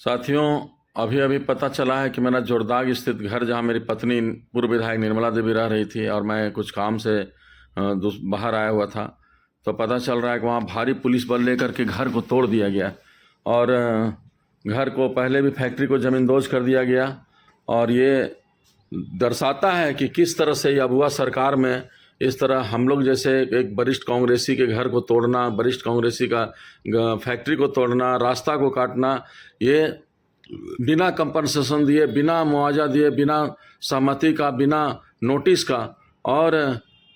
साथियों, अभी अभी पता चला है कि मेरा जोरदाग स्थित घर, जहां मेरी पत्नी पूर्व विधायक निर्मला देवी रह रही थी और मैं कुछ काम से बाहर आया हुआ था, तो पता चल रहा है कि वहां भारी पुलिस बल लेकर के घर को तोड़ दिया गया और घर को पहले भी फैक्ट्री को ज़मींदोज कर दिया गया। और ये दर्शाता है कि किस तरह से अबुआ सरकार में इस तरह हम लोग जैसे एक वरिष्ठ कांग्रेसी के घर को तोड़ना, वरिष्ठ कांग्रेसी का फैक्ट्री को तोड़ना, रास्ता को काटना, ये बिना कंपनसेशन दिए, बिना मुआवजा दिए, बिना सहमति का, बिना नोटिस का और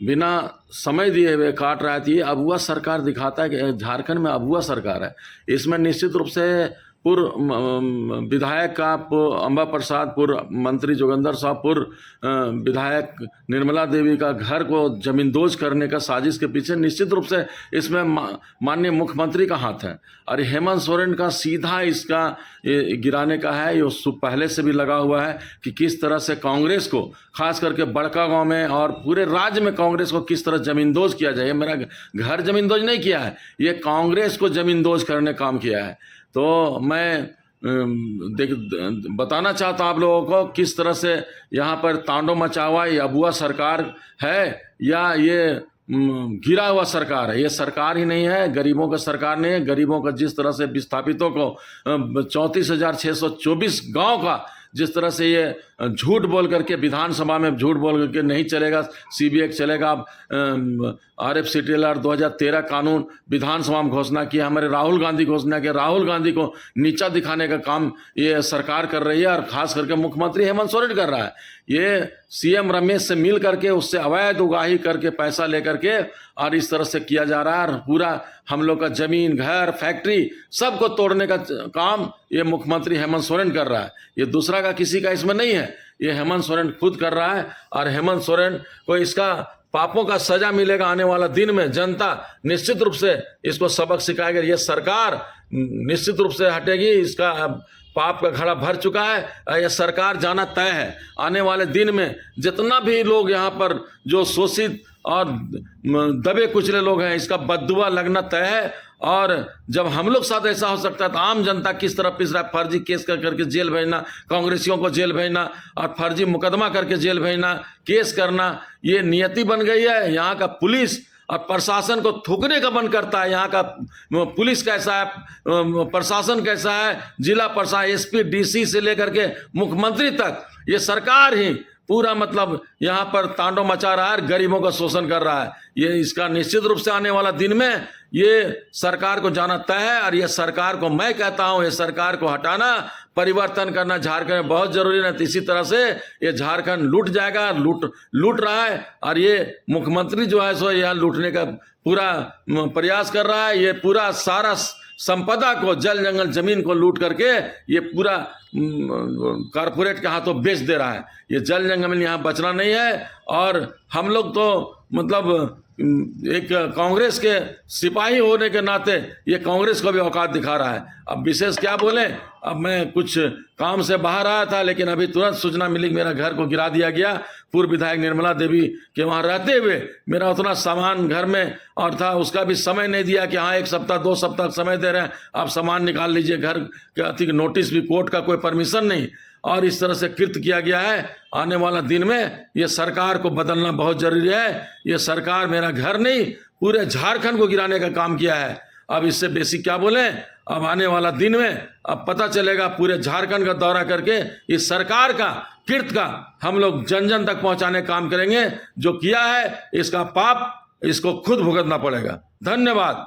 बिना समय दिए हुए काट रहा है। तो ये अबुआ सरकार दिखाता है कि झारखंड में अबुआ सरकार है। इसमें निश्चित रूप से पूर्व विधायक का अम्बा प्रसाद, पूर्व मंत्री जोगेंद्र साहब, पूर्व विधायक निर्मला देवी का घर को जमींदोज करने का साजिश के पीछे निश्चित रूप से इसमें माननीय मुख्यमंत्री का हाथ है। और हेमंत सोरेन का सीधा इसका गिराने का है। ये पहले से भी लगा हुआ है कि किस तरह से कांग्रेस को, खास करके बड़का गांव में और पूरे राज्य में कांग्रेस को किस तरह जमींदोज किया जाए। मेरा घर जमींदोज नहीं किया है, ये कांग्रेस को जमींदोज करने काम किया है। तो मैं बताना चाहता हूँ आप लोगों को किस तरह से यहाँ पर तांडव मचा हुआ ये अबुआ सरकार है या ये गिरा हुआ सरकार है। ये सरकार ही नहीं है, गरीबों का सरकार नहीं है। गरीबों का जिस तरह से विस्थापितों को 34,624 गांव का जिस तरह से ये झूठ बोल करके विधानसभा में झूठ बोल करके नहीं चलेगा, सीबीआई चलेगा, RFCTLR 2013 कानून विधानसभा में घोषणा किया, हमारे राहुल गांधी घोषणा किया। राहुल गांधी को नीचा दिखाने का काम ये सरकार कर रही है और खास करके मुख्यमंत्री हेमंत सोरेन कर रहा है। ये सीएम रमेश से मिल करके उससे अवैध उगाही करके पैसा लेकर के और इस तरह से किया जा रहा है। और पूरा हम लोग का जमीन, घर, फैक्ट्री सबको तोड़ने का काम ये मुख्यमंत्री हेमंत सोरेन कर रहा है। ये दूसरा का किसी का इसमें नहीं है, ये हेमंत सोरेन खुद कर रहा है। और हेमंत सोरेन को इसका पापों का सजा मिलेगा आने वाला दिन में। जनता निश्चित रूप से इसको सबक सिखाएगी। ये सरकार निश्चित रूप से हटेगी, इसका पाप का घड़ा भर चुका है। यह सरकार जाना तय है। आने वाले दिन में जितना भी लोग यहाँ पर जो शोषित और दबे कुचले लोग हैं, इसका बददुआ लगना तय है। और जब हम लोग साथ ऐसा हो सकता है तो आम जनता किस तरह पिस रहा है। फर्जी केस करके जेल भेजना, कांग्रेसियों को जेल भेजना और फर्जी मुकदमा करके जेल भेजना, केस करना, ये नियति बन गई है। यहाँ का पुलिस और प्रशासन को थूकने का मन करता है। यहाँ का पुलिस कैसा है, प्रशासन कैसा है, जिला प्रशासन, SP DC से लेकर के मुख्यमंत्री तक, ये सरकार ही पूरा मतलब यहाँ पर तांडव मचा रहा है, गरीबों का शोषण कर रहा है। ये इसका निश्चित रूप से आने वाला दिन में ये सरकार को जाना तय है। और ये सरकार को मैं कहता हूँ, ये सरकार को हटाना, परिवर्तन करना झारखंड में बहुत जरूरी है। इसी तरह से ये झारखंड लूट जाएगा, लूट रहा है। और ये मुख्यमंत्री जो है सो यहाँ लूटने का पूरा प्रयास कर रहा है। ये पूरा सारा संपदा को, जल जंगल जमीन को लूट करके ये पूरा कारपोरेट के हाथों बेच दे रहा है। ये जल जंगल में यहाँ बचना नहीं है। और हम लोग तो मतलब एक कांग्रेस के सिपाही होने के नाते ये कांग्रेस को भी औकात दिखा रहा है। अब विशेष क्या बोले, अब मैं कुछ काम से बाहर आया था, लेकिन अभी तुरंत सूचना मिली कि मेरा घर को गिरा दिया गया। पूर्व विधायक निर्मला देवी के वहाँ रहते हुए मेरा उतना सामान घर में और था, उसका भी समय नहीं दिया कि हाँ 1 सप्ताह 2 सप्ताह समय दे रहे हैं, आप सामान निकाल लीजिए। घर के अति नोटिस भी, कोर्ट का कोई परमिशन नहीं। और इस तरह से कृत्य किया गया है। आने वाला दिन में ये सरकार को बदलना बहुत जरूरी है। ये सरकार मेरा घर नहीं, पूरे झारखंड को गिराने का काम किया है। अब इससे बेसिक क्या बोले, अब आने वाला दिन में अब पता चलेगा। पूरे झारखंड का दौरा करके इस सरकार का कृत्य का हम लोग जन जन तक पहुंचाने काम करेंगे। जो किया है इसका पाप इसको खुद भुगतना पड़ेगा। धन्यवाद।